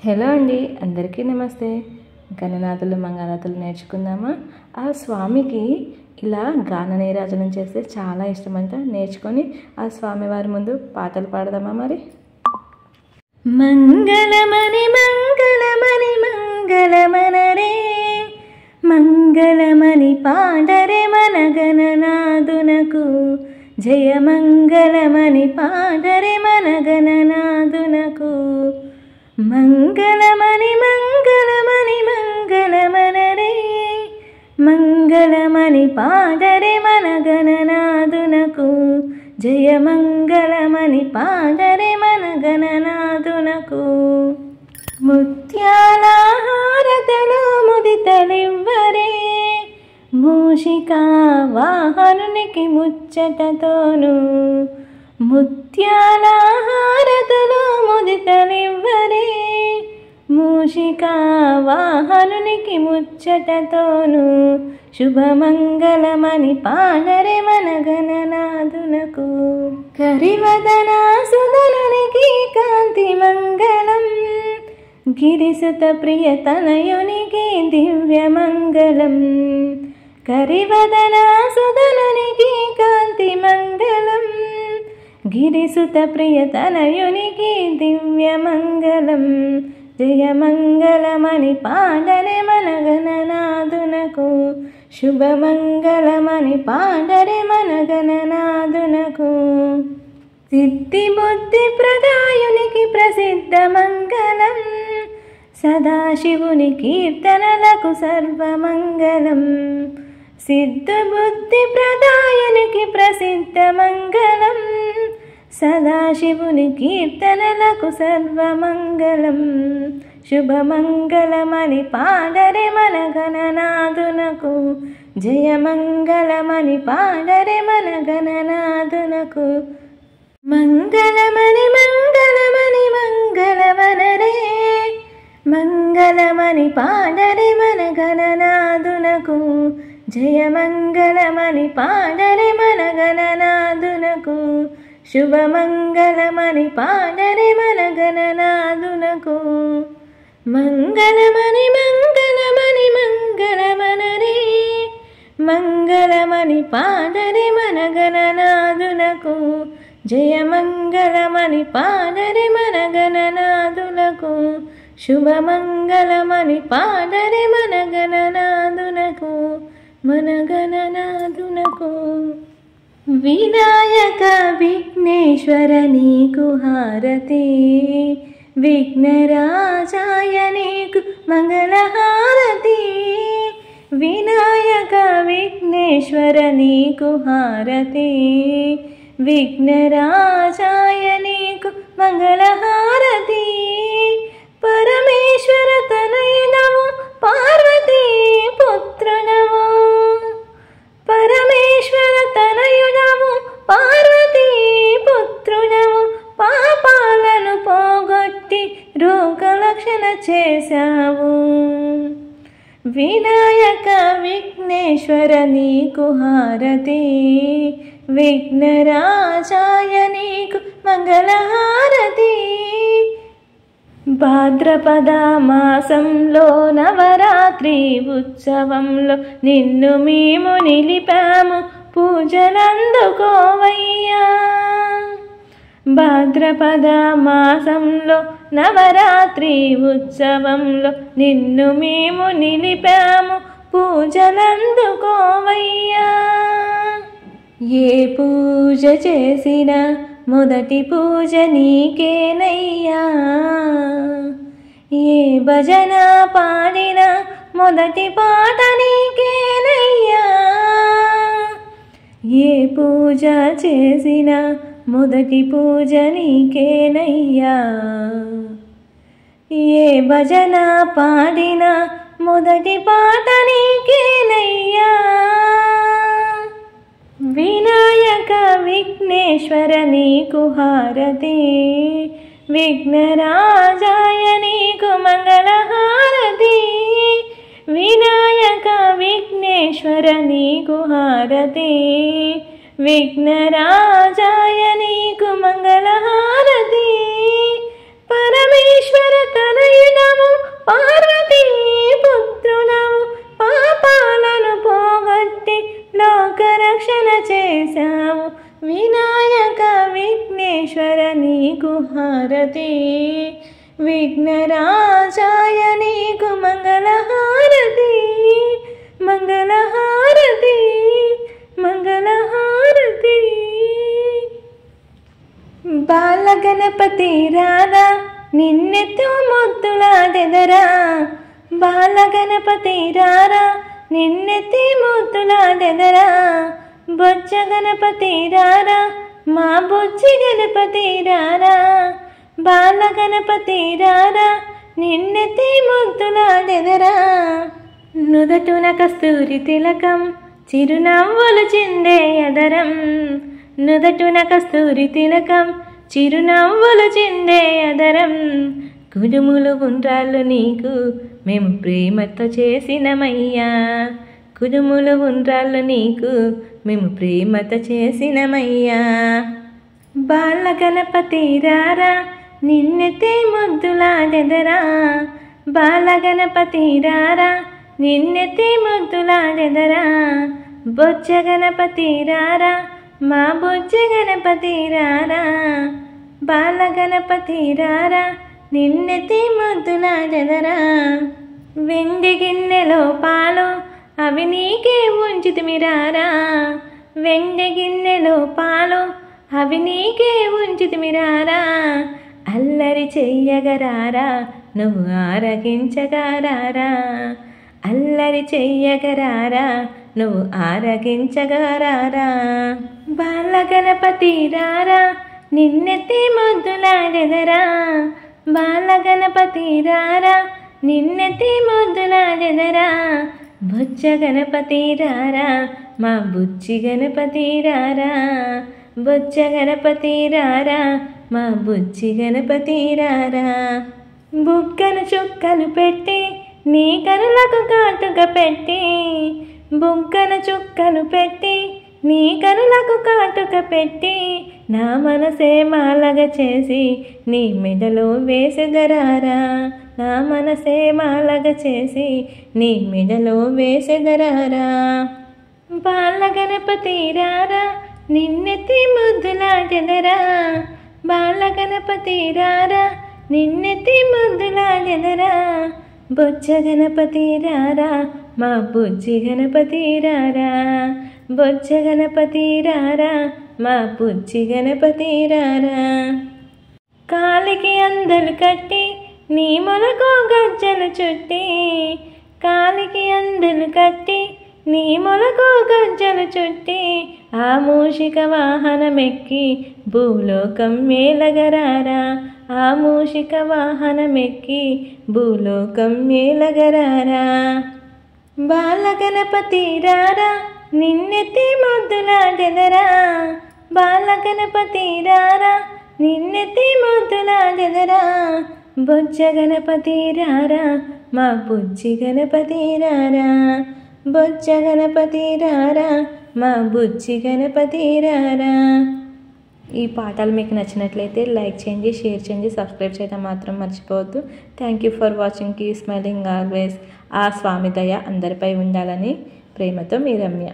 Hello అండి, అందరికీ నమస్తే. గణనాథులు మంగళనాథులు నేర్చుకుందామా? ఆ స్వామికి ఇలా గాన నీరాజనం చేస్తే చాలా ఇష్టమంట. నేర్చుకొని ఆ స్వామివారి ముందు పాటలు పాడదామా మరి? మంగళమణి మంగళమణి మంగళమనరే, మంగళమణి పాడరే మన గణనాథునకు. జయ మంగళమణి పాడరే మన గణనాథునకు. మంగళమణి మంగళమణి మంగళమనరే, మంగళమణి పాడరే మన గణనాథునకు. జయ మంగళమణి పాడరే మన గణనాథునకు. ముత్యాల హారతలో ముదితలివ్వరే, మూషికా వాహనునికి ముచ్చటతోను. ముత్యాల హారతలో ముదితలివ్వరే, మూషికా వాహనునికి ముచ్చటతోను. శుభమంగళమని పాడరే మన గణనాథునకు. కరివదన సుధనునికి కాంతి మంగళం, గిరిసుత ప్రియతనయునికి దివ్యమంగళం. కరివదన సుధనునికి కాంతి మంగళం, గిరిసుత ప్రియతనయునికి దివ్యమంగళం. జయ మంగళమని పాడరే మన గణనాథునకు. శుభమంగళమని పాడరే మన గణనాథునకు. సిద్ధి బుద్ధి ప్రదాయునికి ప్రసిద్ధ మంగళం, సదాశివుని కీర్తనలకు సర్వమంగళం. సిద్ధ బుద్ధి ప్రదాయునికి ప్రసిద్ధ మంగళం, సదాశివుని కీర్తనలకు సర్వమంగళం. శుభమంగళమని పాడరే మన గణనాథునకు. జయ మంగళమని పాడరే మన గణనాథునకు. మంగళమణి మంగళమణి మంగళమనరే, మంగళమని పాడరే మన గణనాథునకు. జయ మంగళమని పాడరే మన గణనాథునకు. శుభమంగళమని పాడరే మన గణనాథునకు. మంగళమణి మంగళమణి మంగళమనరే, మంగళమని పాడరే మన గణనాథునకు. జయ మంగళమని పాడరే మన గణనాథునకు. శుభమంగళమని పాడరే మన గణనాథునకు, మన గణనాథునకు. వినాయక విఘ్నేశ్వర నీకు హారతి, విఘ్నరాజాయ నీకు మంగళహారతి. వినాయక విఘ్నేశ్వర నీకు హారతి, విఘ్నరాజాయ నీకు మంగళహారతి. పరమేశ్వర తనయుడవు పార్వతీ పుత్రుడవు, పరమేశ్వర తనయుడవు పార్వతీ పుత్రుడవు. పాపాలను పోగొట్టి రోగలక్షణ చేశావు. వినాయక విఘ్నేశ్వర నీకు హారతి, విఘ్నరాజాయ నీకు మంగళహారతి. భాద్రపద మాసంలో నవరాత్రి ఉత్సవంలో నిన్ను మేము నిలిపాము, పూజలందుకోవయ్యా. భాద్రపద మాసంలో నవరాత్రి ఉత్సవంలో నిన్ను మేము నిలిపాము, పూజలందుకోవయ్యా. ఏ పూజ చేసినా మొదటి పూజ నీకేనయ్యా, ఏ భజన పాడినా మొదటి పాట నీకేనయ్యా. ఏ పూజ చేసినా మొదటి పూజ నీకేనయ్యా, ఏ భజన పాడినా మొదటి పాట నీకేనయ్యా. వినాయక విఘ్నేశ్వర నీకు హారతి, విఘ్నరాజాయ నీకు మంగళహారతి. వినాయక విఘ్నేశ్వర నీకు హారతి, విఘ్నరాజాయ నీకు మంగళహారతి. పరమేశ్వర తనయ పుట్టినము పార్వతీ పుత్రులము పాపాలను పోగొట్టి లోకరక్షణ చేశావు వినాయక విఘ్నేశ్వర నీకు హారతి విఘ్నరాజాయ నీకు మంగళహారతి మంగళహారతి మంగళహారతి బాలగణపతి రారా నిన్నెత్తు ముద్దులాడెదరా బాలగణపతి రారా నిన్నెత్తి ముద్దులాడెదరా బొజ్జ గణపతి రారా మా బుజ్జి గణపతి రారా బాలగణపతి రారా నిన్నెత్తి ముద్దులాడెదరా నుదటున కస్తూరి తిలకం చిరునవ్వులు చిందే అదరం నుదటున కస్తూరి తిలకం చిరునవ్వులు చిందే అదరం కుడుములు ఉండ్రాళ్ళు నీకు మేము ప్రేమతో చేసినమయ్యా కుడుములు ఉండ్రాళ్ళు నీకు మేము ప్రేమతో చేసినమయ్యా బాలగణపతి రారా నిన్నెత్తి ముద్దులాడెదరా బాలగణపతి రారా నిన్నెత్తి ముద్దులాడెదరా బొజ్జ గణపతి రారా మా బుజ్జి గణపతి రారా బాలగణపతి రారా నిన్నెత్తి ముద్దులాడెదరా వెండి గిన్నెలో పాలు అవి నీకే ఉంచితిమిరారా వెండి గిన్నెలో పాలు అవి నీకే ఉంచితిమిరారా అల్లరి చెయ్యగరారా నువ్వు ఆరగించగరారా అల్లరి చెయ్యగరారా నువ్వు ఆరగించగరారా బాలగణపతి రారా నిన్నెత్తి ముద్దులాడెదరా బాలగణపతి రారా నిన్నెత్తి ముద్దులాడెదరా బొజ్జ గణపతి రారా మా బుజ్జి గణపతి రారా బొజ్జ గణపతి రారా మా బుజ్జి గణపతి రారా బుగ్గను చుక్కను పెట్టి నీ కనులకు కాటుక పెట్టి బుగ్గను చుక్కను పెట్టి నీ కనులకు కాటుక పెట్టి నా మనసే మాలగ చేసి నీ మెడలో వేసెదరారా నా మనసే మాలగ చేసి నీ మెడలో వేసెదరారా బాలగణపతి రారా నిన్నెత్తి ముద్దులాడెదరా బాలగణపతి రారా నిన్నెత్తి ముద్దులాడెదరా బొజ్జ గణపతి రారా మా బుజ్జి గణపతి రారా బొజ్జ గణపతి రారా మా బుజ్జి గణపతి రారా కాలికి అందలు కట్టి నీ మొలకు గజ్జలు చుట్టి కాలికి అందలు కట్టి నీ మొలకు గజ్జలు చుట్టి ఆ మూషిక వాహనమెక్కి భూలోకం మేలగరారా ఆ మూషిక వాహనమెక్కి భూలోకం మేలగరారా బాలగణపతి రారా నిన్నెత్తి ముద్దులాడెదరా బాలగణపతి రారా నిన్నెత్తి ముద్దులాడెదరా బొజ్జ గణపతి రారా మా బుజ్జి గణపతి రారా బొజ్జ గణపతి రారా మా బుజ్జి గణపతి రారా ఈ పాటలు మీకు నచ్చినట్లయితే లైక్ చేయండి, షేర్ చేయండి, సబ్స్క్రైబ్ చేయడం మాత్రం మర్చిపోవద్దు. Thank you for watching. Keep smiling always. ఆ స్వామి దయ అందరిపై ఉండాలని ప్రేమతో మీ రమ్య.